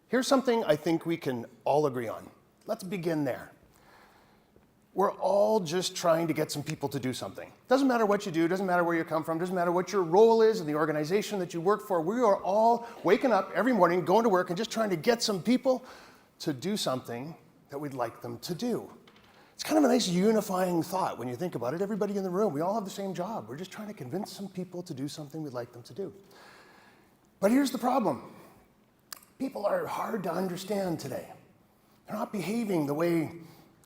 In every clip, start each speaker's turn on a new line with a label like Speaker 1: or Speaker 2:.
Speaker 1: Here's something I think we can all agree on. Let's begin there. We're all just trying to get some people to do something. Doesn't matter what you do, doesn't matter where you come from, doesn't matter what your role is in the organization that you work for. We are all waking up every morning, going to work, and just trying to get some people to do something that we'd like them to do. It's kind of a nice unifying thought when you think about it. Everybody in the room, we all have the same job. We're just trying to convince some people to do something we'd like them to do. But here's the problem. People are hard to understand today. They're not behaving the way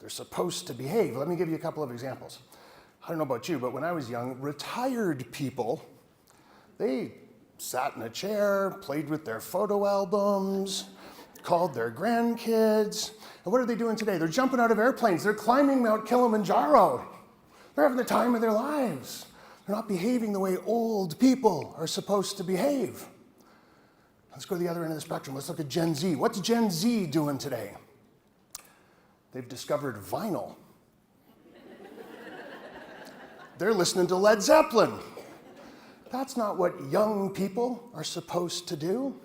Speaker 1: they're supposed to behave. Let me give you a couple of examples. I don't know about you, but when I was young, retired people, they sat in a chair, played with their photo albums, called their grandkids. And what are they doing today? They're jumping out of airplanes. They're climbing Mount Kilimanjaro. They're having the time of their lives. They're not behaving the way old people are supposed to behave. Let's go to the other end of the spectrum. Let's look at Gen Z. What's Gen Z doing today? They've discovered vinyl. They're listening to Led Zeppelin. That's not what young people are supposed to do.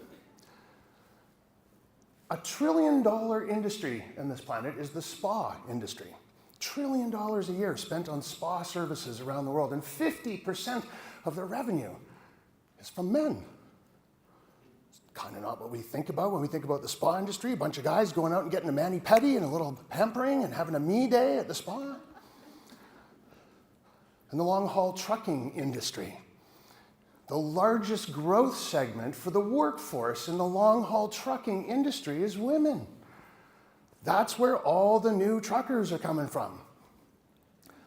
Speaker 1: $1 trillion industry in this planet is the spa industry. $1 trillion a year spent on spa services around the world, and 50% of their revenue is from men. Kind of not what we think about when we think about the spa industry. A bunch of guys going out and getting a mani-pedi and a little pampering and having a me day at the spa. And the long-haul trucking industry. The largest growth segment for the workforce in the long-haul trucking industry is women. That's where all the new truckers are coming from.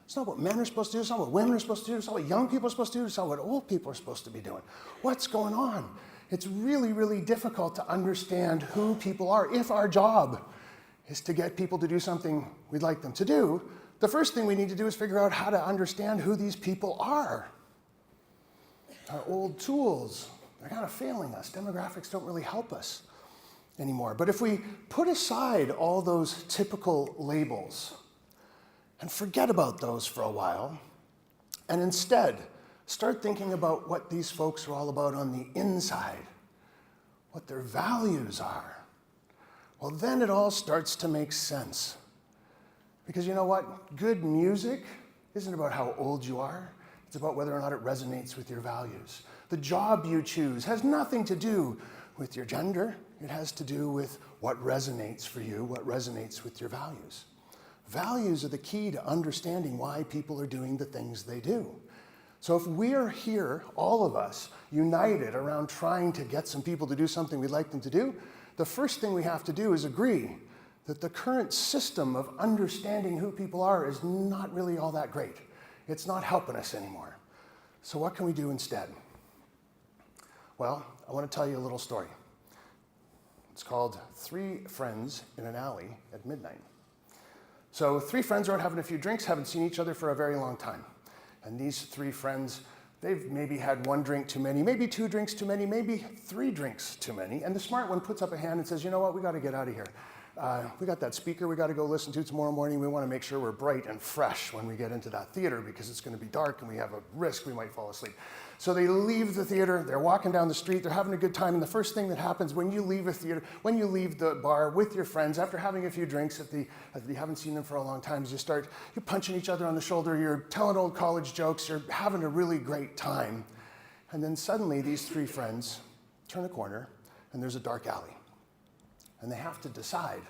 Speaker 1: It's not what men are supposed to do. It's not what women are supposed to do. It's not what young people are supposed to do. It's not what old people are supposed to be doing. What's going on? It's really, really difficult to understand who people are. If our job is to get people to do something we'd like them to do, the first thing we need to do is figure out how to understand who these people are. Our old tools, they're kind of failing us. Demographics don't really help us anymore. But if we put aside all those typical labels and forget about those for a while, and instead start thinking about what these folks are all about on the inside, what their values are, well, then it all starts to make sense. Because you know what? Good music isn't about how old you are. It's about whether or not it resonates with your values. The job you choose has nothing to do with your gender. It has to do with what resonates for you, what resonates with your values. Values are the key to understanding why people are doing the things they do. So if we are here, all of us, united around trying to get some people to do something we'd like them to do, the first thing we have to do is agree that the current system of understanding who people are is not really all that great. It's not helping us anymore. So what can we do instead? Well, I want to tell you a little story. It's called 3 Friends in an Alley at Midnight. So 3 friends are out having a few drinks, haven't seen each other for a very long time. And these 3 friends, they've maybe had 1 drink too many, maybe 2 drinks too many, maybe 3 drinks too many. And the smart one puts up a hand and says, you know what, we got to get out of here. We got that speaker we got to go listen to tomorrow morning. We want to make sure we're bright and fresh when we get into that theater because it's going to be dark and we have a risk we might fall asleep. So they leave the theater, they're walking down the street, they're having a good time, and the first thing that happens when you leave a theater, when you leave the bar with your friends, after having a few drinks, if you haven't seen them for a long time, is you're punching each other on the shoulder, you're telling old college jokes, you're having a really great time. And then suddenly these 3 friends turn a corner and there's a dark alley. And they have to decide,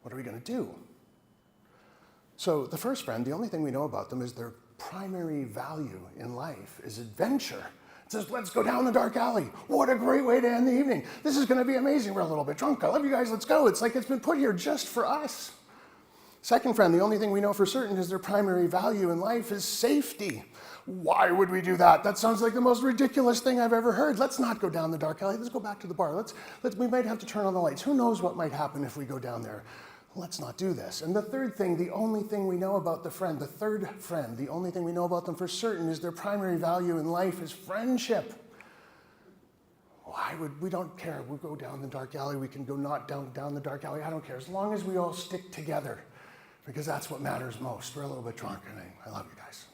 Speaker 1: what are we going to do? So the first friend, the only thing we know about them is their primary value in life is adventure. It says, let's go down the dark alley. What a great way to end the evening. This is going to be amazing. We're a little bit drunk. I love you guys. Let's go. It's like it's been put here just for us. Second friend, the only thing we know for certain is their primary value in life is safety. Why would we do that? That sounds like the most ridiculous thing I've ever heard. Let's not go down the dark alley. Let's go back to the bar. We might have to turn on the lights. Who knows what might happen if we go down there? Let's not do this. And the third thing, the only thing we know about the third friend, the only thing we know about them for certain is their primary value in life is friendship. We don't care. We'll go down the dark alley. We can go not down the dark alley. I don't care. As long as we all stick together, because that's what matters most. We're a little bit drunk, and I love you guys.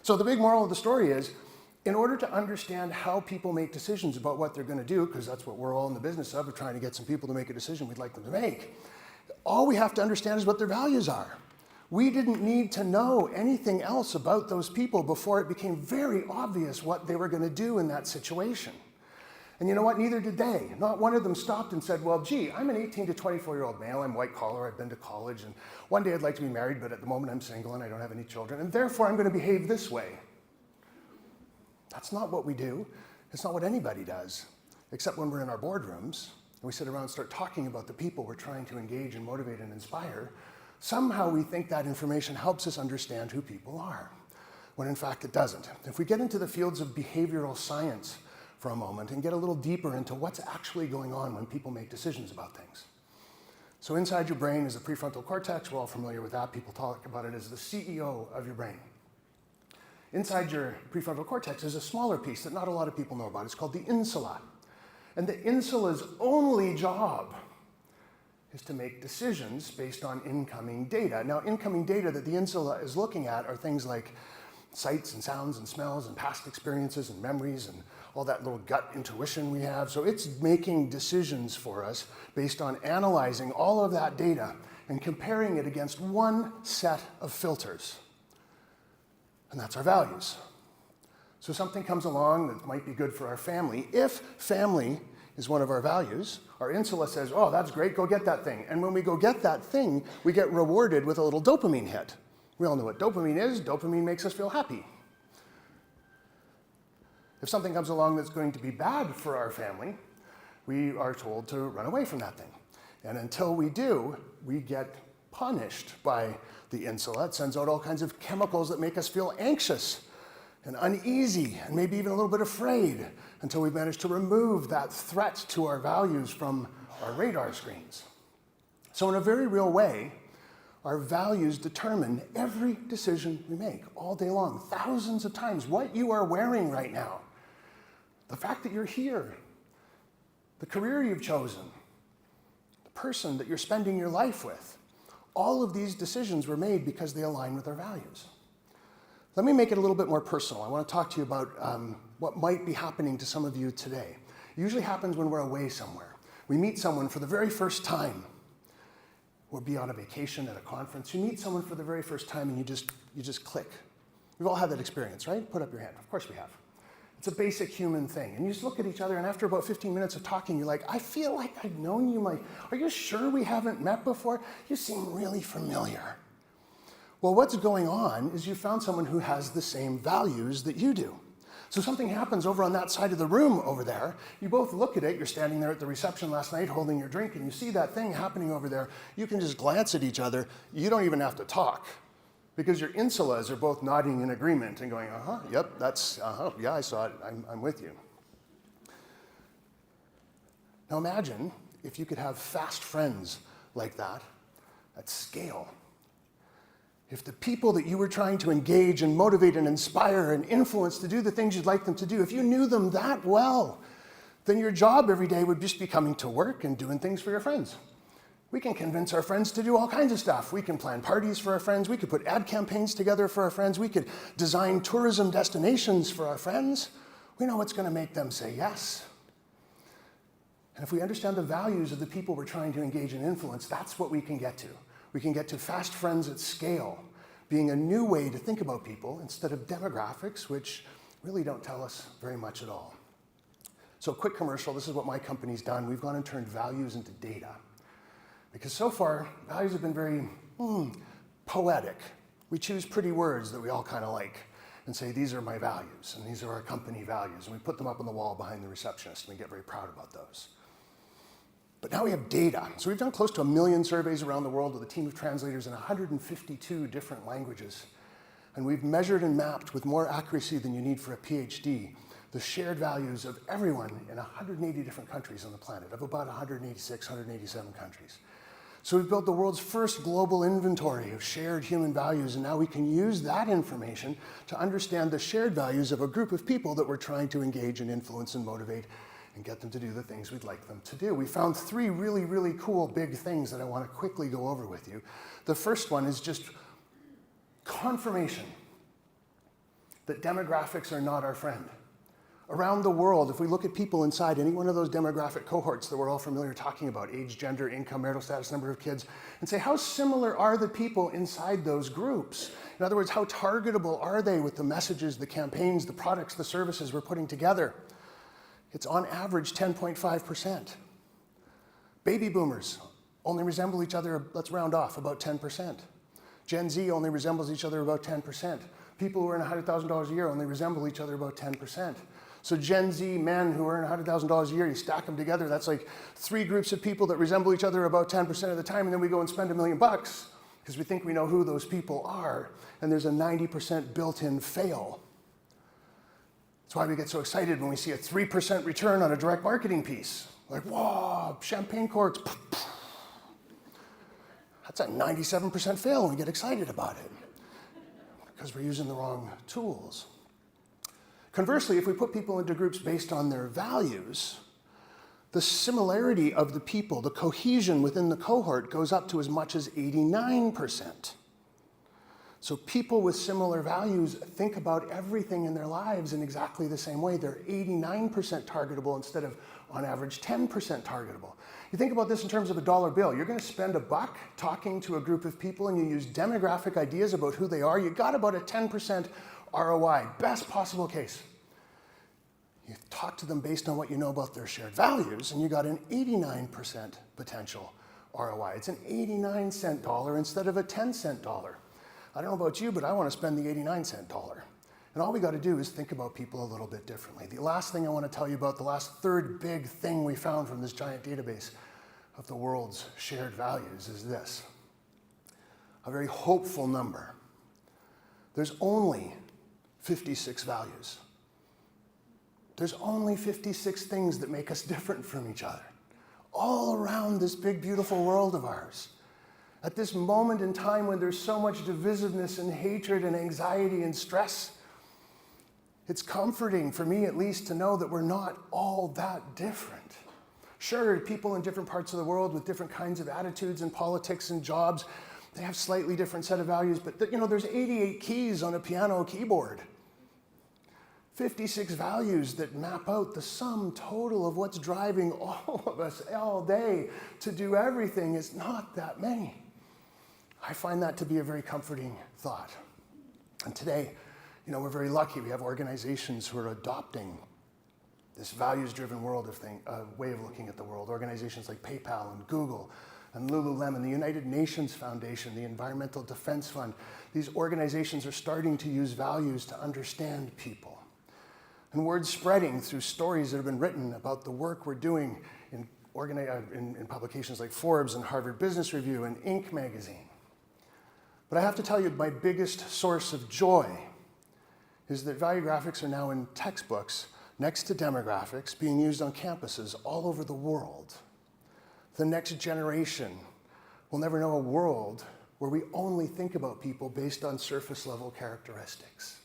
Speaker 1: So the big moral of the story is, In order to understand how people make decisions about what they're going to do, because that's what we're all in the business of trying to get some people to make a decision we'd like them to make, all we have to understand is what their values are. We didn't need to know anything else about those people before it became very obvious what they were going to do in that situation. And you know what? Neither did they. Not one of them stopped and said, well, gee, I'm an 18 to 24-year-old male, I'm white collar, I've been to college, and one day I'd like to be married, but at the moment I'm single and I don't have any children, and therefore I'm going to behave this way. That's not what we do. It's not what anybody does, except when we're in our boardrooms and we sit around and start talking about the people we're trying to engage and motivate and inspire. Somehow we think that information helps us understand who people are, when in fact it doesn't. If we get into the fields of behavioral science for a moment and get a little deeper into what's actually going on when people make decisions about things. So inside your brain is the prefrontal cortex. We're all familiar with that. People talk about it as the CEO of your brain. Inside your prefrontal cortex is a smaller piece that not a lot of people know about. It's called the insula. And the insula's only job is to make decisions based on incoming data. Now, incoming data that the insula is looking at are things like sights and sounds and smells and past experiences and memories and all that little gut intuition we have. So it's making decisions for us based on analyzing all of that data and comparing it against one set of filters. And that's our values. So something comes along that might be good for our family. If family is one of our values, our insula says, oh, that's great, go get that thing. And when we go get that thing, we get rewarded with a little dopamine hit. We all know what dopamine is. Dopamine makes us feel happy. If something comes along that's going to be bad for our family, we are told to run away from that thing. And until we do, we get punished by the insula. It sends out all kinds of chemicals that make us feel anxious and uneasy and maybe even a little bit afraid until we've managed to remove that threat to our values from our radar screens. So in a very real way, our values determine every decision we make all day long, thousands of times. What you are wearing right now, the fact that you're here, the career you've chosen, the person that you're spending your life with, all of these decisions were made because they align with our values. Let me make it a little bit more personal. I want to talk to you about what might be happening to some of you today. It usually happens when we're away somewhere. We meet someone for the very first time. We'll be on a vacation at a conference. You meet someone for the very first time and you just click. We've all had that experience, right? Put up your hand. Of course we have. It's a basic human thing. And you just look at each other, and after about 15 minutes of talking, you're like, I feel like I've known you. Are you sure we haven't met before? You seem really familiar. Well, what's going on is you found someone who has the same values that you do. So something happens over on that side of the room over there. You both look at it. You're standing there at the reception last night holding your drink, and you see that thing happening over there. You can just glance at each other. You don't even have to talk, because your insulas are both nodding in agreement and going, yep, that's, yeah, I saw it, I'm with you. Now imagine if you could have fast friends like that at scale. If the people that you were trying to engage and motivate and inspire and influence to do the things you'd like them to do, if you knew them that well, then your job every day would just be coming to work and doing things for your friends. We can convince our friends to do all kinds of stuff. We can plan parties for our friends. We could put ad campaigns together for our friends. We could design tourism destinations for our friends. We know what's going to make them say yes. And if we understand the values of the people we're trying to engage and influence, that's what we can get to. We can get to fast friends at scale, being a new way to think about people instead of demographics, which really don't tell us very much at all. So quick commercial. This is what my company's done. We've gone and turned values into data. Because so far, values have been very poetic. We choose pretty words that we all kind of like and say, these are my values, and these are our company values. And we put them up on the wall behind the receptionist, and we get very proud about those. But now we have data. So we've done close to 1 million surveys around the world with a team of translators in 152 different languages. And we've measured and mapped with more accuracy than you need for a PhD the shared values of everyone in 180 different countries on the planet, of about 186, 187 countries. So we've built the world's first global inventory of shared human values, and now we can use that information to understand the shared values of a group of people that we're trying to engage and influence and motivate and get them to do the things we'd like them to do. We found 3 really, really cool big things that I want to quickly go over with you. The first one is just confirmation that demographics are not our friend. Around the world, if we look at people inside any one of those demographic cohorts that we're all familiar talking about, age, gender, income, marital status, number of kids, and say how similar are the people inside those groups? In other words, how targetable are they with the messages, the campaigns, the products, the services we're putting together? It's on average 10.5%. Baby boomers only resemble each other, let's round off, about 10%. Gen Z only resembles each other about 10%. People who earn $100,000 a year only resemble each other about 10%. So Gen Z men who earn $100,000 a year, you stack them together, that's like 3 groups of people that resemble each other about 10% of the time, and then we go and spend $1 million because we think we know who those people are, and there's a 90% built-in fail. That's why we get so excited when we see a 3% return on a direct marketing piece. Like, whoa, champagne corks. That's a 97% fail, and we get excited about it because we're using the wrong tools. Conversely, if we put people into groups based on their values, the similarity of the people, the cohesion within the cohort goes up to as much as 89%. So people with similar values think about everything in their lives in exactly the same way. They're 89% targetable instead of, on average, 10% targetable. You think about this in terms of a dollar bill. You're going to spend $1 talking to a group of people and you use demographic ideas about who they are. You got about a 10% ROI, best possible case. You talk to them based on what you know about their shared values, and you got an 89% potential ROI. It's an 89-cent dollar instead of a 10-cent dollar. I don't know about you, but I want to spend the 89-cent dollar. And all we got to do is think about people a little bit differently. The last thing I want to tell you about, the last third big thing we found from this giant database of the world's shared values is this. A very hopeful number. There's only 56 values. There's only 56 things that make us different from each other, all around this big, beautiful world of ours. At this moment in time when there's so much divisiveness and hatred and anxiety and stress, it's comforting, for me at least, to know that we're not all that different. Sure, people in different parts of the world with different kinds of attitudes and politics and jobs, they have slightly different set of values, but there's 88 keys on a piano keyboard. 56 values that map out the sum total of what's driving all of us all day to do everything is not that many. I find that to be a very comforting thought. And today, we're very lucky. We have organizations who are adopting this values-driven way of looking at the world. Organizations like PayPal and Google and Lululemon, the United Nations Foundation, the Environmental Defense Fund. These organizations are starting to use values to understand people. And word spreading through stories that have been written about the work we're doing in publications like Forbes and Harvard Business Review and Inc. magazine. But I have to tell you, my biggest source of joy is that value graphics are now in textbooks next to demographics being used on campuses all over the world. The next generation will never know a world where we only think about people based on surface level characteristics.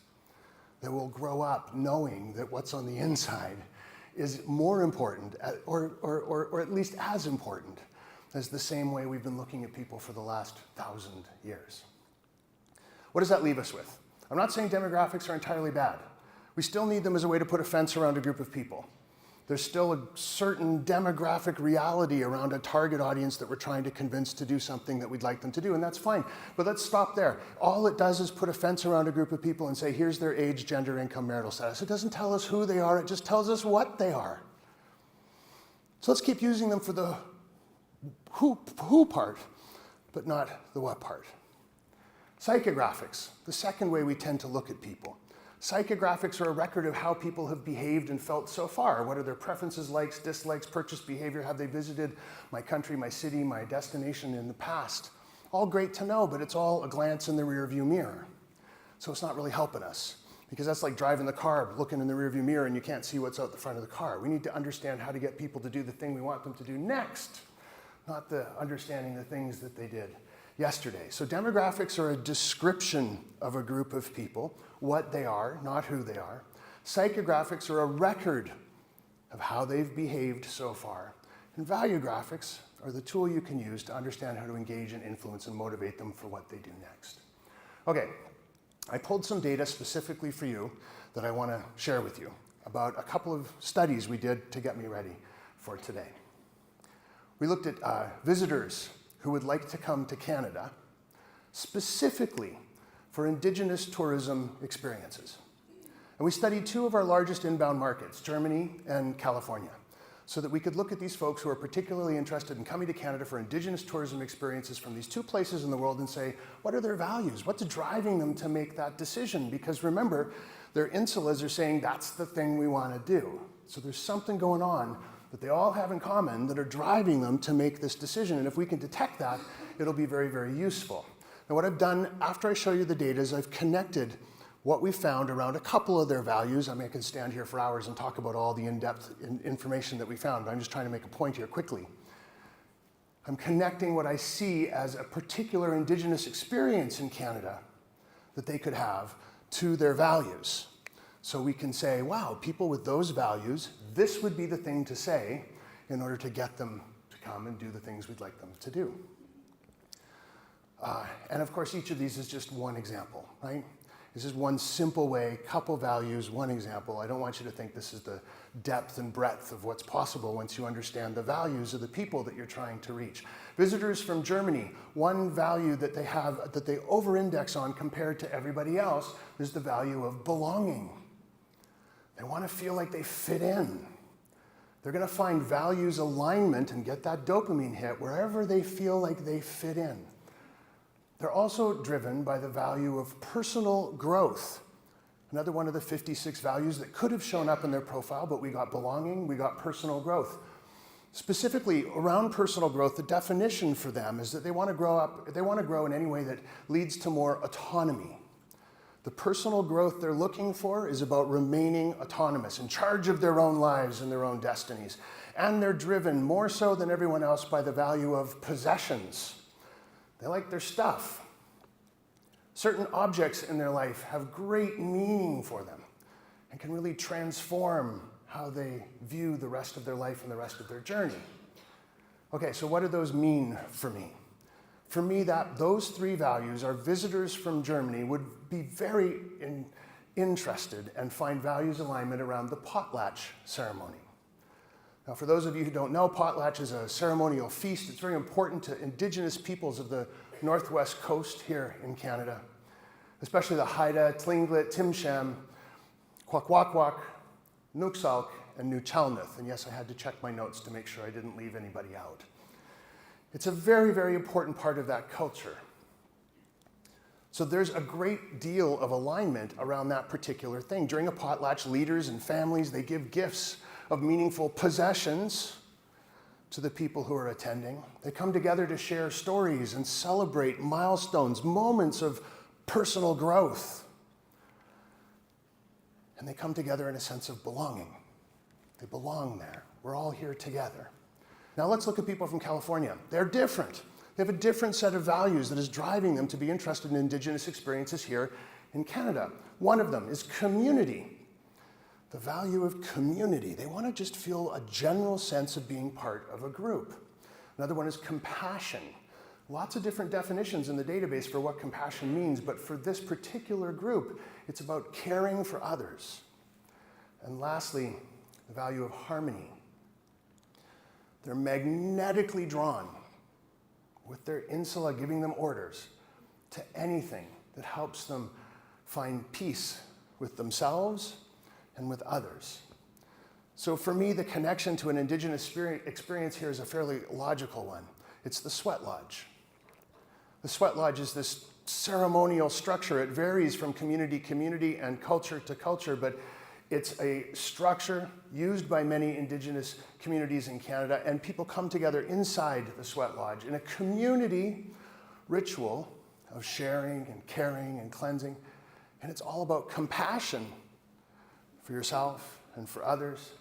Speaker 1: They will grow up knowing that what's on the inside is more important, or at least as important, as the same way we've been looking at people for the last 1,000 years. What does that leave us with? I'm not saying demographics are entirely bad. We still need them as a way to put a fence around a group of people. There's still a certain demographic reality around a target audience that we're trying to convince to do something that we'd like them to do, and that's fine. But let's stop there. All it does is put a fence around a group of people and say, here's their age, gender, income, marital status. It doesn't tell us who they are, it just tells us what they are. So let's keep using them for the who part, but not the what part. Psychographics, the second way we tend to look at people. Psychographics are a record of how people have behaved and felt so far. What are their preferences, likes, dislikes, purchase behavior? Have they visited my country, my city, my destination in the past? All great to know, but it's all a glance in the rearview mirror. So it's not really helping us, because that's like driving the car, looking in the rearview mirror, and you can't see what's out the front of the car. We need to understand how to get people to do the thing we want them to do next, not the understanding the things that they did yesterday. So demographics are a description of a group of people, what they are, not who they are. Psychographics are a record of how they've behaved so far. And value graphics are the tool you can use to understand how to engage and influence and motivate them for what they do next. Okay, I pulled some data specifically for you that I want to share with you. about a couple of studies we did to get me ready for today. We looked at visitors who would like to come to Canada specifically for Indigenous tourism experiences. And we studied two of our largest inbound markets, Germany and California, so that we could look at these folks who are particularly interested in coming to Canada for Indigenous tourism experiences from these two places in the world and say, what are their values? What's driving them to make that decision? Because remember, their insulas are saying that's the thing we want to do. So there's something going on that they all have in common that are driving them to make this decision. And if we can detect that, it'll be very, very useful. Now what I've done after I show you the data is I've connected what we found around a couple of their values. I mean, I can stand here for hours and talk about all the in-depth information that we found, but I'm just trying to make a point here quickly. I'm connecting what I see as a particular Indigenous experience in Canada that they could have to their values. So we can say, wow, people with those values, this would be the thing to say in order to get them to come and do the things we'd like them to do. And of course, each of these is just one example, right? This is one simple way, couple values, one example. I don't want you to think this is the depth and breadth of what's possible once you understand the values of the people that you're trying to reach. Visitors from Germany, one value that they have, that they over-index on compared to everybody else, is the value of belonging. They want to feel like they fit in. They're going to find values alignment and get that dopamine hit wherever they feel like they fit in. They're also driven by the value of personal growth. Another one of the 56 values that could have shown up in their profile, but we got belonging, we got personal growth. Specifically, around personal growth, the definition for them is that they want to grow in any way that leads to more autonomy. The personal growth they're looking for is about remaining autonomous, in charge of their own lives and their own destinies. And they're driven more so than everyone else by the value of possessions. They like their stuff. Certain objects in their life have great meaning for them and can really transform how they view the rest of their life and the rest of their journey. Okay, so what do those mean for me? For me, those three values, our visitors from Germany would be very interested and find values alignment around the potlatch ceremony. Now, for those of you who don't know, potlatch is a ceremonial feast. It's very important to Indigenous peoples of the northwest coast here in Canada, especially the Haida, Tlingit, Tsimshian, Kwakwakwa, Nuksalk, and Nuchalnuth. And yes, I had to check my notes to make sure I didn't leave anybody out. It's a very, very important part of that culture. So there's a great deal of alignment around that particular thing. During a potlatch, leaders and families, they give gifts of meaningful possessions to the people who are attending. They come together to share stories and celebrate milestones, moments of personal growth. And they come together in a sense of belonging. They belong there. We're all here together. Now let's look at people from California. They're different. They have a different set of values that is driving them to be interested in Indigenous experiences here in Canada. One of them is community. The value of community. They want to just feel a general sense of being part of a group. Another one is compassion. Lots of different definitions in the database for what compassion means, but for this particular group, it's about caring for others. And lastly, the value of harmony. They're magnetically drawn, with their insula giving them orders, to anything that helps them find peace with themselves and with others. So for me, the connection to an Indigenous experience here is a fairly logical one. It's the sweat lodge. The sweat lodge is this ceremonial structure. It varies from community to community and culture to culture, but it's a structure used by many Indigenous communities in Canada, and people come together inside the sweat lodge in a community ritual of sharing and caring and cleansing, and it's all about compassion for yourself and for others.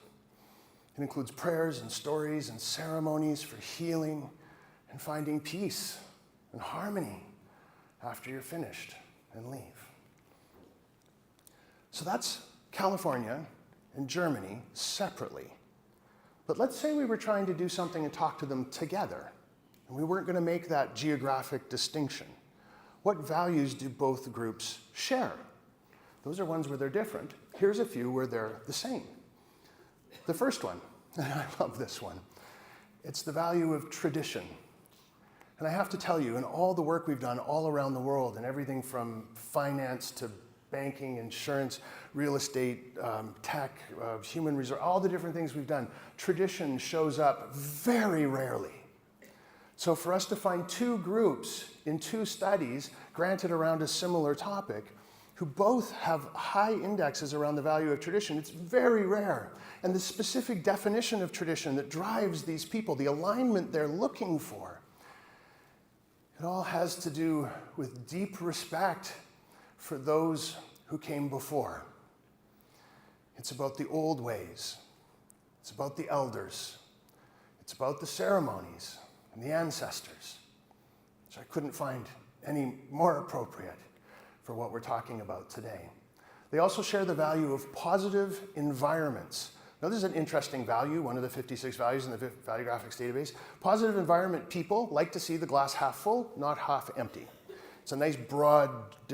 Speaker 1: It includes prayers and stories and ceremonies for healing and finding peace and harmony after you're finished and leave. So that's California and Germany separately. But let's say we were trying to do something and talk to them together, and we weren't going to make that geographic distinction. What values do both groups share? Those are ones where they're different. Here's a few where they're the same. The first one, and I love this one, it's the value of tradition. And I have to tell you, in all the work we've done all around the world, and everything from finance to banking, insurance, real estate, tech, human resource, all the different things we've done, tradition shows up very rarely. So for us to find two groups in two studies, granted around a similar topic, who both have high indexes around the value of tradition, it's very rare. And the specific definition of tradition that drives these people, the alignment they're looking for, it all has to do with deep respect for those who came before. It's about the old ways. It's about the elders. It's about the ceremonies and the ancestors, which I couldn't find any more appropriate for what we're talking about today. They also share the value of positive environments. Now, this is an interesting value, one of the 56 values in the Value Graphics database. Positive environment people like to see the glass half full, not half empty. It's a nice, broad,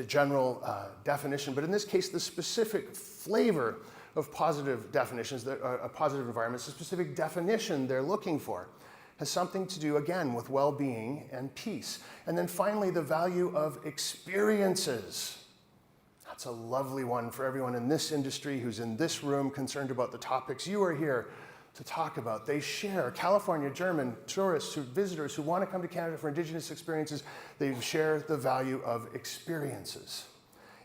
Speaker 1: general definition, but in this case, the specific flavor of positive definitions, positive environments, the specific definition they're looking for, has something to do, again, with well-being and peace. And then finally, the value of experiences. That's a lovely one for everyone in this industry who's in this room concerned about the topics you are here to talk about. They share, California, German tourists, visitors who want to come to Canada for Indigenous experiences, they share the value of experiences.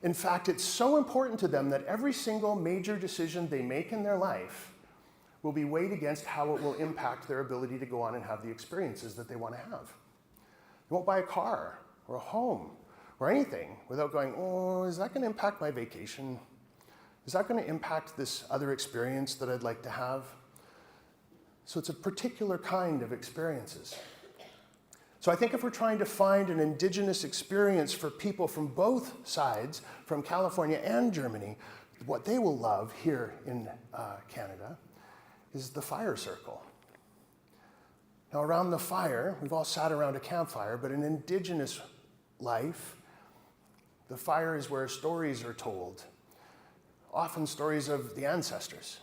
Speaker 1: In fact, it's so important to them that every single major decision they make in their life will be weighed against how it will impact their ability to go on and have the experiences that they want to have. They won't buy a car or a home or anything without going, oh, is that going to impact my vacation? Is that going to impact this other experience that I'd like to have? So it's a particular kind of experiences. So I think if we're trying to find an Indigenous experience for people from both sides, from California and Germany, what they will love here in Canada is the fire circle. Now around the fire, we've all sat around a campfire, but in Indigenous life, the fire is where stories are told, often stories of the ancestors,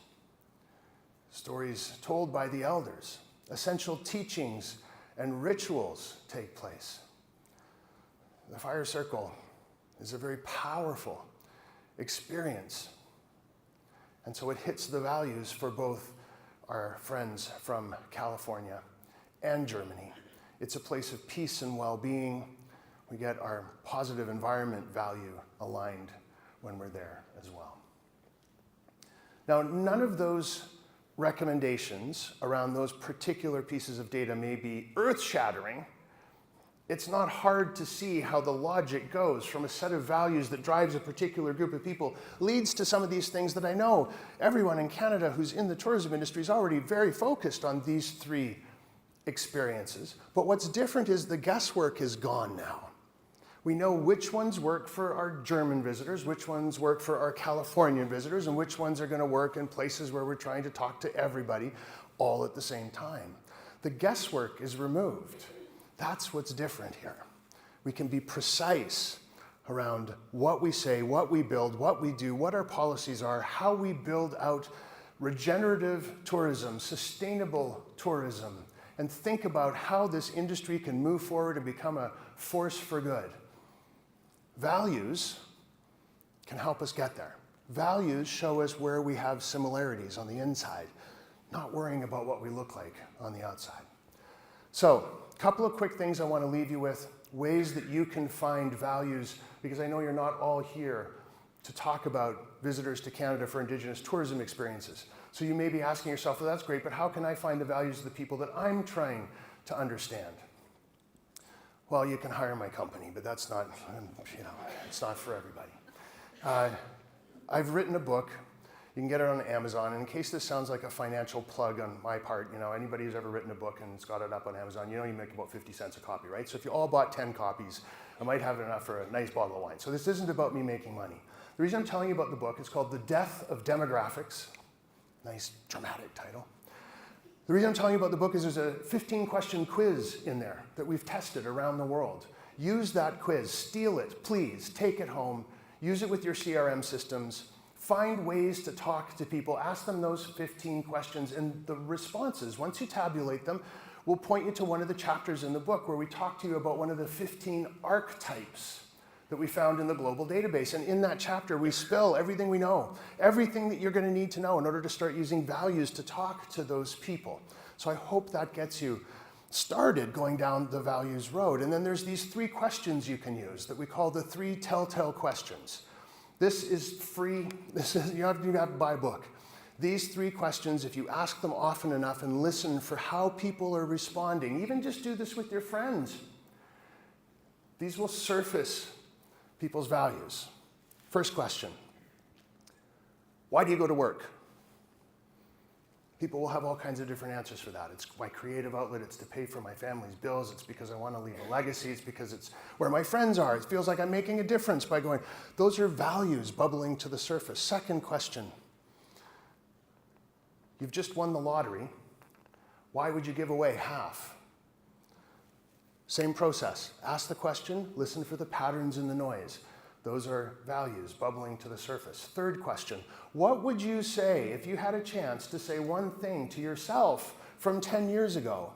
Speaker 1: stories told by the elders, essential teachings and rituals take place. The fire circle is a very powerful experience, and so it hits the values for both our friends from California and Germany. It's a place of peace and well-being. We get our positive environment value aligned when we're there as well. Now, none of those recommendations around those particular pieces of data may be earth-shattering. It's not hard to see how the logic goes from a set of values that drives a particular group of people leads to some of these things that I know everyone in Canada who's in the tourism industry is already very focused on these three experiences. But what's different is the guesswork is gone now. We know which ones work for our German visitors, which ones work for our Californian visitors, and which ones are going to work in places where we're trying to talk to everybody all at the same time. The guesswork is removed. That's what's different here. We can be precise around what we say, what we build, what we do, what our policies are, how we build out regenerative tourism, sustainable tourism, and think about how this industry can move forward and become a force for good. Values can help us get there. Values show us where we have similarities on the inside, not worrying about what we look like on the outside. So, a couple of quick things I want to leave you with, ways that you can find values, because I know you're not all here to talk about visitors to Canada for Indigenous tourism experiences. So you may be asking yourself, well, that's great, but how can I find the values of the people that I'm trying to understand? Well, you can hire my company, but that's not, it's not for everybody. I've written a book. You can get it on Amazon. And in case this sounds like a financial plug on my part, anybody who's ever written a book and it's got it up on Amazon, you make about 50 cents a copy, right? So if you all bought 10 copies, I might have enough for a nice bottle of wine. So this isn't about me making money. The reason I'm telling you about the book is called The Death of Demographics. Nice dramatic title. The reason I'm telling you about the book is there's a 15-question quiz in there that we've tested around the world. Use that quiz, steal it, please, take it home, use it with your CRM systems, Find ways to talk to people. Ask them those 15 questions, and the responses, once you tabulate them, will point you to one of the chapters in the book where we talk to you about one of the 15 archetypes that we found in the global database. And in that chapter, we spill everything we know, everything that you're going to need to know in order to start using values to talk to those people. So I hope that gets you started going down the values road. And then there's these 3 questions you can use that we call the 3 telltale questions. This is free. You don't have to buy a book. These 3 questions, if you ask them often enough and listen for how people are responding, even just do this with your friends, these will surface people's values. First question, why do you go to work? People will have all kinds of different answers for that. It's my creative outlet, it's to pay for my family's bills, it's because I want to leave a legacy, it's because it's where my friends are, it feels like I'm making a difference by going. Those are values bubbling to the surface. Second question, you've just won the lottery. Why would you give away half? Same process. Ask the question, listen for the patterns in the noise. Those are values bubbling to the surface. Third question, what would you say if you had a chance to say one thing to yourself from 10 years ago?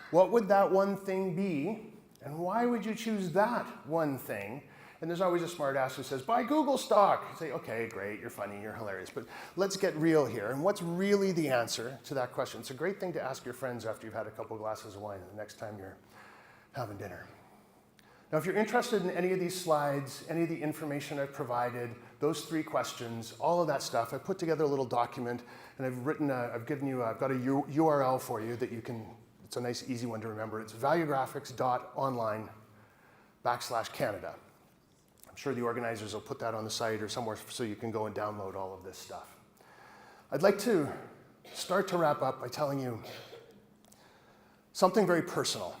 Speaker 1: What would that one thing be, and why would you choose that one thing? And there's always a smart ass who says, buy Google stock. You say, okay, great, you're funny, you're hilarious, but let's get real here. And what's really the answer to that question? It's a great thing to ask your friends after you've had a couple glasses of wine the next time you're having dinner. Now, if you're interested in any of these slides, any of the information I've provided, those 3 questions, all of that stuff, I've put together a little document, and I've got a URL for you that you can, it's a nice, easy one to remember. It's valuegraphics.online/Canada. I'm sure the organizers will put that on the site or somewhere so you can go and download all of this stuff. I'd like to start to wrap up by telling you something very personal.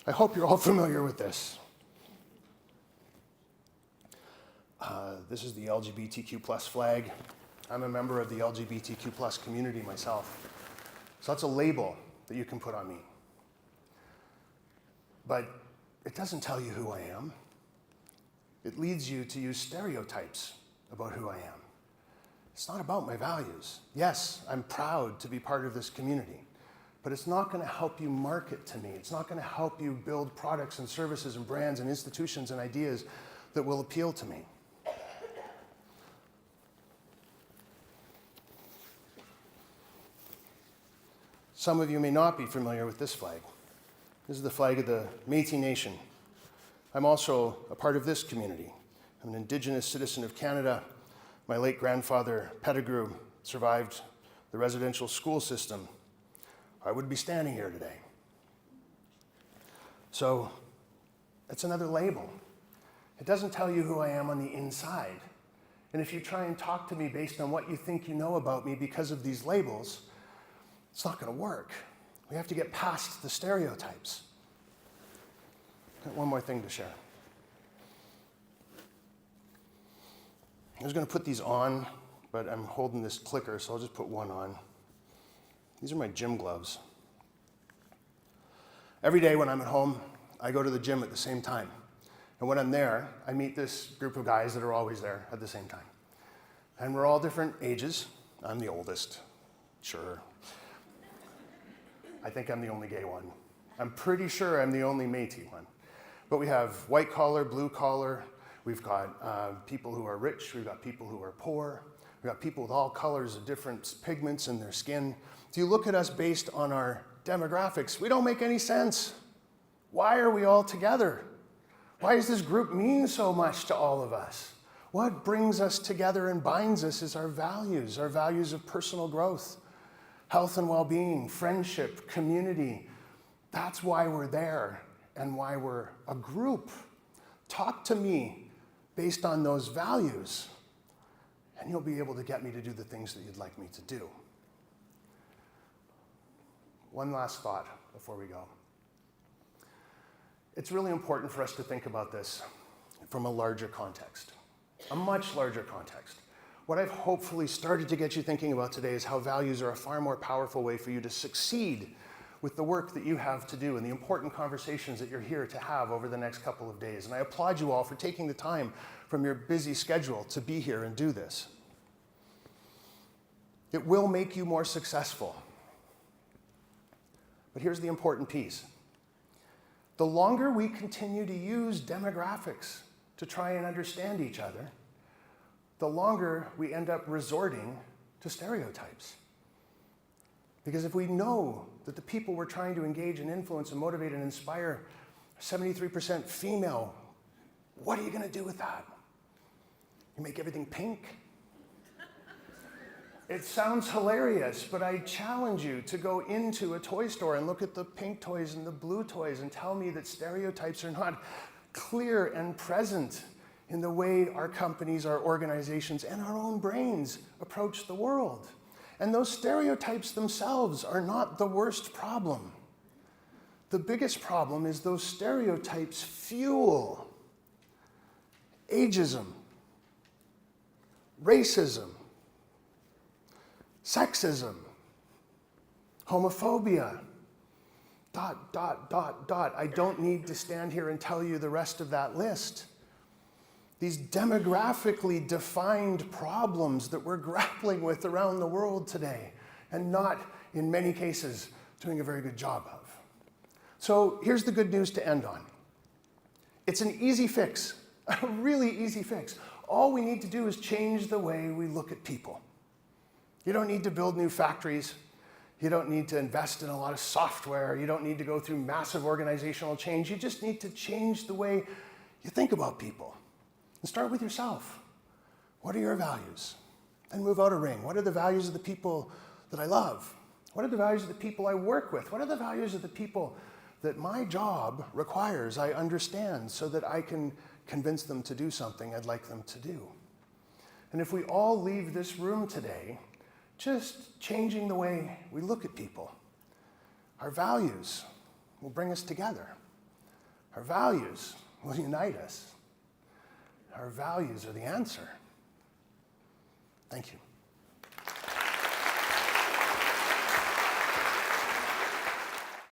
Speaker 1: I hope you're all familiar with this. This is the LGBTQ+ flag. I'm a member of the LGBTQ+ community myself. So that's a label that you can put on me. But it doesn't tell you who I am. It leads you to use stereotypes about who I am. It's not about my values. Yes, I'm proud to be part of this community. But it's not going to help you market to me. It's not going to help you build products and services and brands and institutions and ideas that will appeal to me. Some of you may not be familiar with this flag. This is the flag of the Métis Nation. I'm also a part of this community. I'm an Indigenous citizen of Canada. My late grandfather, Pettigrew, survived the residential school system. I wouldn't be standing here today. So it's another label. It doesn't tell you who I am on the inside. And if you try and talk to me based on what you think you know about me because of these labels, it's not going to work. We have to get past the stereotypes. Got one more thing to share. I was going to put these on, but I'm holding this clicker, so I'll just put one on. These are my gym gloves. Every day when I'm at home, I go to the gym at the same time. And when I'm there, I meet this group of guys that are always there at the same time. And we're all different ages. I'm the oldest, sure. I think I'm the only gay one. I'm pretty sure I'm the only Métis one. But we have white collar, blue collar. We've got people who are rich. We've got people who are poor. We've got people with all colors of different pigments in their skin. If you look at us based on our demographics, we don't make any sense. Why are we all together? Why does this group mean so much to all of us? What brings us together and binds us is our values of personal growth, health and well-being, friendship, community. That's why we're there and why we're a group. Talk to me based on those values, and you'll be able to get me to do the things that you'd like me to do. One last thought before we go. It's really important for us to think about this from a larger context, a much larger context. what I've hopefully started to get you thinking about today is how values are a far more powerful way for you to succeed with the work that you have to do and the important conversations that you're here to have over the next couple of days. And I applaud you all for taking the time from your busy schedule to be here and do this. It will make you more successful. But here's the important piece. The longer we continue to use demographics to try and understand each other, the longer we end up resorting to stereotypes. Because if we know that the people we're trying to engage and influence and motivate and inspire are 73% female, what are you going to do with that? You make everything pink? It sounds hilarious, but I challenge you to go into a toy store and look at the pink toys and the blue toys and tell me that stereotypes are not clear and present in the way our companies, our organizations, and our own brains approach the world. And those stereotypes themselves are not the worst problem. The biggest problem is those stereotypes fuel ageism, racism, sexism, homophobia, ... I don't need to stand here and tell you the rest of that list. These demographically defined problems that we're grappling with around the world today, and not, in many cases, doing a very good job of. So here's the good news to end on. It's an easy fix, a really easy fix. All we need to do is change the way we look at people. You don't need to build new factories. You don't need to invest in a lot of software. You don't need to go through massive organizational change. You just need to change the way you think about people. And start with yourself. What are your values? And move out a ring. What are the values of the people that I love? What are the values of the people I work with? What are the values of the people that my job requires I understand so that I can convince them to do something I'd like them to do? And if we all leave this room today just changing the way we look at people, our values will bring us together. Our values will unite us. Our values are the answer. Thank you.